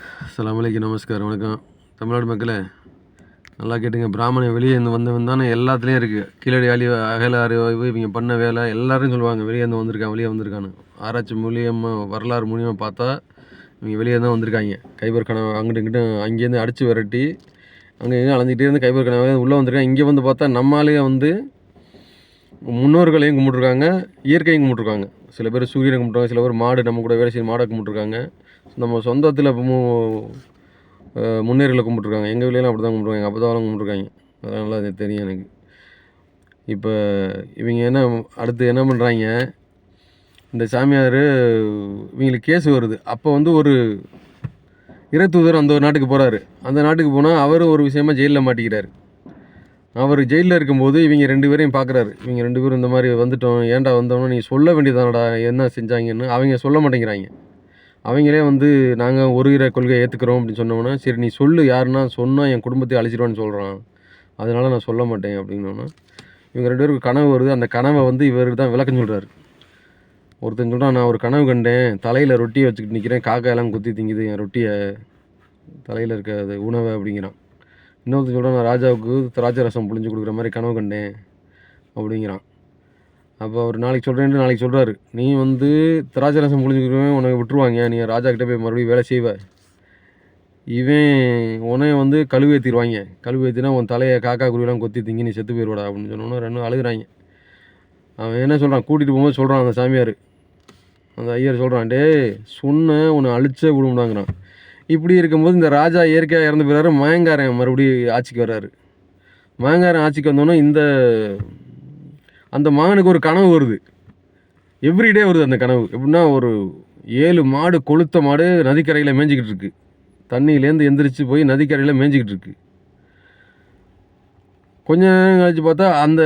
அஸ்ஸலாமு அலைக்கும். நமஸ்காரம், வணக்கம். தமிழ்நாடு மக்களே, நல்லா கேட்டுங்க. பிராமணன் வெளியே இருந்து வந்தவன் தானே எல்லாத்துலேயும் இருக்குது. கீழடி அகல அறிவு இவங்க பண்ண வேலை எல்லாரும் சொல்லுவாங்க வெளியே இருந்து வந்திருக்கான், வெளியே வந்திருக்கான்னு. ஆராய்ச்சி மூலியமாக, வரலாறு மூலியமாக பார்த்தா இவங்க வெளியே தான் வந்திருக்காங்க. கைபர் கனவு அங்கிட்டு இங்கிட்டு அங்கேருந்து அடித்து விரட்டி அங்கே இங்கே அலைஞ்சிட்டே இருந்து கைபர் கனவு உள்ளே வந்திருக்காங்க. இங்கே வந்து பார்த்தா நம்மளாலேயே வந்து முன்னோர்களையும் கும்பிட்ருக்காங்க, இயற்கையும் கும்பிட்ருக்காங்க. சில பேர் சூரியனை கும்பிட்ருக்காங்க, சில பேர் மாடு நம்ம கூட வேலை செய்யும் மாடை கும்பிட்ருக்காங்க. நம்ம சொந்தத்தில் முன்னேறிகளை கும்பிட்ருக்காங்க. எங்கள் வீட்லையெல்லாம் அப்படி தான் கும்பிட்ருக்காங்க, எங்கள் அப்பா தான் கும்பிட்ருக்காங்க. அதனால் அது தெரியும் எனக்கு. இப்போ இவங்க என்ன அடுத்து என்ன பண்ணுறாங்க, இந்த சாமியார் இவங்களுக்கு கேஸ் வருது. அப்போ வந்து ஒரு இறை தூதர் அந்த ஒரு நாட்டுக்கு போகிறாரு. அந்த நாட்டுக்கு போனால் அவர் ஒரு விஷயமா ஜெயிலில் மாட்டிக்கிறார். அவர் ஜெயிலில் இருக்கும்போது இவங்க 2 பேரையும் பார்க்குறாரு. இவங்க 2 பேரும் இந்த மாதிரி வந்துட்டோம், ஏன்டா வந்தோம்னா நீ சொல்ல வேண்டியதானடா என்ன செஞ்சாங்கன்னு. அவங்க சொல்ல மாட்டேங்கிறாங்க. அவங்களே வந்து நாங்கள் ஒரு இறை கொள்கையை ஏற்றுக்கிறோம் அப்படின்னு சொன்னோன்னா, சரி நீ சொல்லு யாருன்னா சொன்னால் என் குடும்பத்தை அழிச்சிடுவான்னு சொல்கிறான், அதனால் நான் சொல்ல மாட்டேன் அப்படின்னோன்னா, இவங்க 2 பேருக்கு கனவு வருது. அந்த கனவை வந்து இவர் தான் விளக்கம் சொல்கிறாரு. ஒருத்தன் சொல்கிறான், நான் ஒரு கனவு கண்டேன், தலையில் ரொட்டியை வச்சுக்கிட்டு நிற்கிறேன், காக்காயெல்லாம் குத்தி திங்குது என் ரொட்டியை, தலையில் இருக்க அது உணவை அப்படிங்கிறான். இன்னொருத்தன் சொல்கிறான், நான் ராஜாவுக்கு திராட்சை ரசம் புழிஞ்சு கொடுக்குற மாதிரி கனவு கண்டேன் அப்படிங்கிறான். அப்போ அவர் நாளைக்கு சொல்கிறேன்ட்டு நாளைக்கு சொல்கிறாரு, நீ வந்து திராட்சை ரசம் புழிஞ்சுக்கிறவன் உனக்கு விட்டுருவாங்க, நீ ராஜாக்கிட்ட போய் மறுபடியும் வேலை செய்வ, இவன் உன்னைய வந்து கழுவேற்றிடுவாங்க, கழுவேற்றினா உன் தலையை காக்கா குருவிலாம் கொத்தி திங்கி நீ செத்து போயிடுவாடா அப்படின்னு சொன்னோன்னா 2 அழுகுறாங்க. அவன் என்ன சொல்கிறான், கூட்டிகிட்டு போகும்போது சொல்கிறான் அந்த சாமியார், அந்த ஐயர் சொல்கிறான், டே சொன்ன உன்னை அழிச்சே விடுமுடாங்கிறான். இப்படி இருக்கும்போது இந்த ராஜா இயற்கையாக இறந்து போயிறாரு. மயங்காரன் மறுபடியும் ஆட்சிக்கு வர்றாரு. மயங்காரன் ஆட்சிக்கு வந்தோன்னே அந்த மகனுக்கு ஒரு கனவு வருது. எவ்ரிடே வருது அந்த கனவு. எப்படின்னா, ஒரு 7 மாடு, கொளுத்த மாடு நதிக்கரையில் மேய்ஞ்சிக்கிட்டு இருக்கு. தண்ணியிலேருந்து எந்திரிச்சு போய் நதிக்கரையில் மேய்ஞ்சிக்கிட்டு இருக்கு. கொஞ்ச நேரம் கழிச்சு பார்த்தா அந்த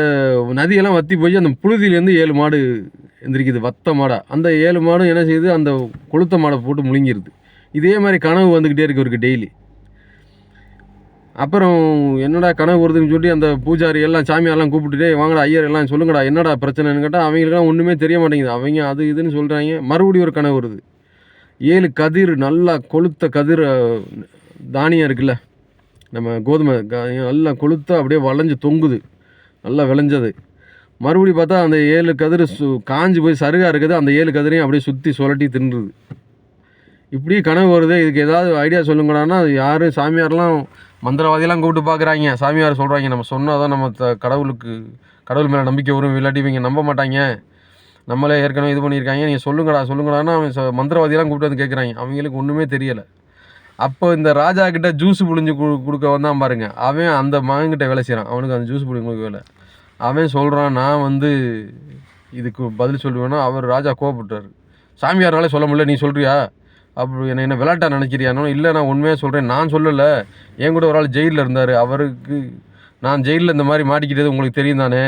நதியெல்லாம் வற்றி போய் அந்த புழுதியிலேருந்து 7 மாடு எந்திரிக்குது, வத்த மாடாக. அந்த 7 மாடும் என்ன செய்யுது, அந்த கொளுத்த மாடை போட்டு முழுங்கிடுது. இதே மாதிரி கனவு வந்துக்கிட்டே இருக்கு இவருக்கு டெய்லி. அப்புறம் என்னடா கனவு வருதுன்னு சொல்லி அந்த பூஜாரி எல்லாம் சாமியாரெல்லாம் கூப்பிட்டுட்டே, வாங்கடா ஐயர் எல்லாம் சொல்லுங்கடா என்னடா பிரச்சனைன்னு கேட்டால் அவங்களுக்குலாம் ஒன்றுமே தெரிய மாட்டேங்குது. அவங்க அது இதுன்னு சொல்கிறாங்க. மறுபடியும் ஒரு கனவு வருது. 7 கதிர், நல்லா கொளுத்த கதிர் தானியம் இருக்குல்ல, நம்ம கோதுமை நல்லா கொளுத்த அப்படியே வளைஞ்சு தொங்குது, நல்லா விளைஞ்சது. மறுபடியும் பார்த்தா அந்த 7 கதிர் காஞ்சி போய் சருகாக இருக்குது. அந்த 7 கதிரையும் அப்படியே சுற்றி சுழட்டி தின்றுது. இப்படி கனவு வருது, இதுக்கு ஏதாவது ஐடியா சொல்லுங்கடான்னா, அது யார் சாமியார்லாம் மந்திரவாதியெல்லாம் கூப்பிட்டு பார்க்குறாங்க. சாமியார் சொல்கிறாங்க, நம்ம சொன்னால் தான் நம்ம கடவுள் மேலே நம்பிக்கை வரும், இல்லாட்டி இவங்க நம்ப மாட்டாங்க, நம்மளே ஏற்கனவே இது பண்ணியிருக்காங்க, நீங்கள் சொல்லுங்கடான்னா அவன் மந்திரவாதியெல்லாம் கூப்பிட்டு வந்து கேட்குறாங்க. அவங்களுக்கு ஒன்றுமே தெரியலை. அப்போ இந்த ராஜா கிட்ட ஜூஸ் புழிஞ்சு கொடுக்க வந்தான் பாருங்க, அவன் அந்த மகன்கிட்ட வேலை செய்கிறான். அவனுக்கு அந்த ஜூஸ் புழிஞ்சு கொடுக்க வேலை. அவன் சொல்கிறான், நான் வந்து இதுக்கு பதில் சொல்லுவேன்னா. அவர் ராஜா கோவப்பட்டார். சாமியாராலே சொல்ல முடியல, நீ சொல்கிறியா, அப்படி என்ன விளையாட்டா நினைக்கிறியானோ. இல்லை நான் உண்மையாக சொல்கிறேன், நான் சொல்லலை, என் கூட ஒரு ஆள் ஜெயிலில் இருந்தார், அவருக்கு நான் ஜெயிலில் இந்த மாதிரி மாட்டிக்கிட்டது உங்களுக்கு தெரியும் தானே,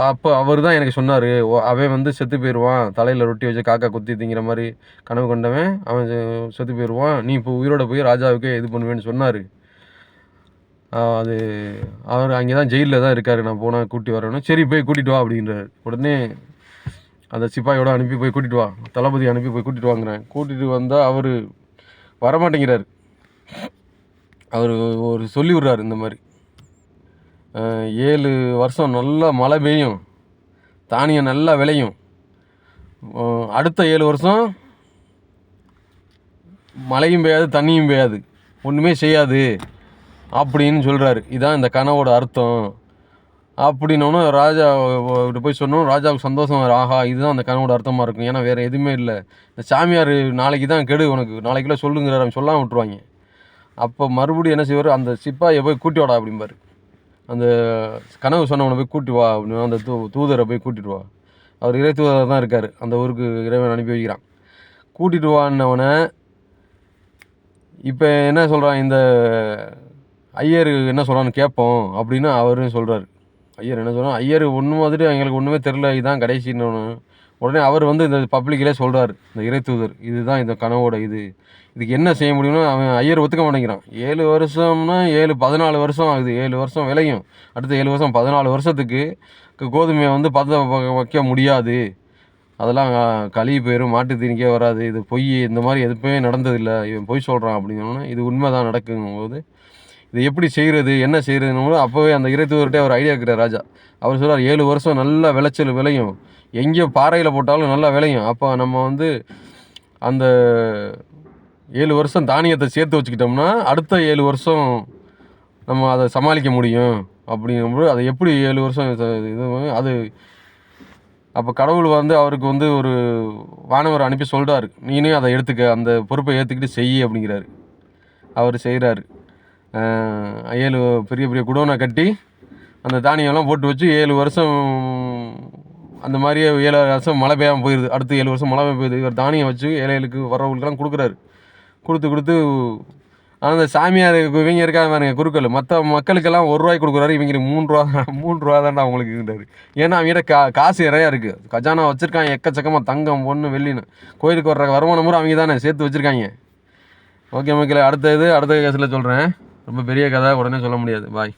அப்போ அவர் தான் எனக்கு சொன்னார், அவன் வந்து செத்து போயிடுவான், தலையில் ரொட்டி வச்சு காக்கா குத்தி திங்கிற மாதிரி கனவு கண்டவன் அவன் செத்து போயிடுவான், நீ இப்போ உயிரோட போய் ராஜாவுக்கே இது பண்ணுவேன்னு சொன்னார். அது அவர் அங்கே தான் ஜெயிலில் தான் இருக்கார், நான் போனால் கூட்டி வரேன்னு. சரி போய் கூட்டிகிட்டு வா அப்படின்றார். உடனே அந்த சிப்பாயோடு அனுப்பி போய் கூட்டிகிட்டு வா, தளபதி அனுப்பி போய் கூட்டிகிட்டு வாங்குறேன். கூட்டிகிட்டு வந்தால் அவர் வரமாட்டேங்கிறார். அவர் ஒரு சொல்லி விடுறாரு, இந்த மாதிரி 7 வருஷம் நல்லா மழை பெய்யும், தானியம் நல்லா விளையும், அடுத்த 7 வருஷம் மழையும் பெய்யாது, தண்ணியும் பெய்யாது, ஒன்றுமே செய்யாது அப்படின்னு சொல்கிறாரு. இதுதான் இந்த கனவோட அர்த்தம் அப்படின்னோன்னு ராஜா போய் சொன்னோம். ராஜாவுக்கு சந்தோஷம் வரும், ஆஹா இதுதான் அந்த கனவோட அர்த்தமாக இருக்கும், ஏன்னா வேறு எதுவுமே இல்லை, இந்த சாமியார் நாளைக்கு தான் கெடு உனக்கு, நாளைக்குள்ளே சொல்லுங்கிறார், அவங்க சொல்லாமல் விட்டுருவாங்க. அப்போ மறுபடியும் என்ன செய்வார், அந்த சிப்பாயை போய் கூட்டி வாடா அப்படிம்பார். அந்த கனவு சொன்னவனை போய் கூட்டி வா அப்படின்னு அந்த தூதரை போய் கூட்டிகிட்டு வா. அவர் இறை தூதர் தான் இருக்கார், அந்த ஊருக்கு இறைவன் அனுப்பி வைக்கிறான். கூட்டிகிட்டு வான்னவனை இப்போ என்ன சொல்கிறான், இந்த ஐயர் என்ன சொல்கிறான்னு கேட்போம் அப்படின்னு அவரும் சொல்கிறார். ஐயர் என்ன சொல்கிறான், ஐயர் ஒன்று மாதிரி எங்களுக்கு ஒன்றுமே தெரில, இதுதான் கடைசின்னு. உடனே அவர் வந்து இந்த பப்ளிக்கிலே சொல்கிறார், இந்த இறை தூதர் இதுதான் இந்த கனவோட இதுக்கு என்ன செய்ய முடியும்னா, அவன் ஐயர் ஒத்துக்க மாட்டேங்கிறான். 7 வருஷம்னா 14 வருஷம் ஆகுது, 7 வருஷம் விளையும், அடுத்த 7 வருஷம் 14 வருஷத்துக்கு கோதுமையை வந்து வைக்க முடியாது, அதெல்லாம் கழுவி போயிடும், மாட்டு தீனிக்கே வராது, இது பொய், இந்த மாதிரி எதுவுமே நடந்ததில்லை, இவன் பொய் சொல்கிறான் அப்படின்னோன்னா இது உண்மை தான் நடக்குங்கும்போது இது எப்படி செய்கிறது, என்ன செய்கிறதுன்னு அப்போவே அந்த இறைத்தூதர்கிட்டே அவர் ஐடியா இருக்கிறார் ராஜா. அவர் சொல்கிறார் 7 வருஷம் நல்ல விளைச்சல் விளையும், எங்கே பாறையில் போட்டாலும் நல்லா விளையும். அப்போ நம்ம வந்து அந்த 7 வருஷம் தானியத்தை சேர்த்து வச்சுக்கிட்டோம்னா அடுத்த 7 வருஷம் நம்ம அதை சமாளிக்க முடியும் அப்படிங்கும்போது அதை எப்படி 7 வருஷம் இது அது அப்போ கடவுள் வந்து அவருக்கு வந்து ஒரு வானவர் அனுப்பி சொல்கிறாரு, நீனே அதை எடுத்துக்க, அந்த பொறுப்பை ஏற்றுக்கிட்டு செய் அப்படிங்கிறாரு. அவர் செய்கிறாரு. 7 பெரிய பெரிய குடோனை கட்டி அந்த தானியம்லாம் போட்டு வச்சு 7 வருஷம் அந்த மாதிரியே 7 வருஷம் மழை பெய்யாமல் போயிடுது. அடுத்து 7 வருஷம் மழை பெய்ய போயிடுது. இவர் தானியம் வச்சு ஏழைகளுக்கு வர்றவங்களுக்கெல்லாம் கொடுக்குறாரு. கொடுத்து அந்த சாமியார் இவங்க இருக்காங்க பாருங்க குருக்கள், மற்ற மக்களுக்கெல்லாம் 1 ரூபாய்க்கு கொடுக்குறாரு, இவங்களுக்கு 3 ரூபா தான்டா அவங்களுக்கு இருந்தார். ஏன்னா அவங்ககிட்ட காசு நிறையா இருக்குது, கஜானா வச்சுருக்காங்க எக்கச்சக்கமாக, தங்கம் பொண்ணு வெள்ளின்னு. கோயிலுக்கு வர்ற வருமானம் பூரா அவங்க தானே சேர்த்து வச்சுருக்காங்க. ஓகே மக்களே, அடுத்த கேஸில் சொல்கிறேன். ரொம்ப பெரிய கதை, உடனே சொல்ல முடியாது. பாய்.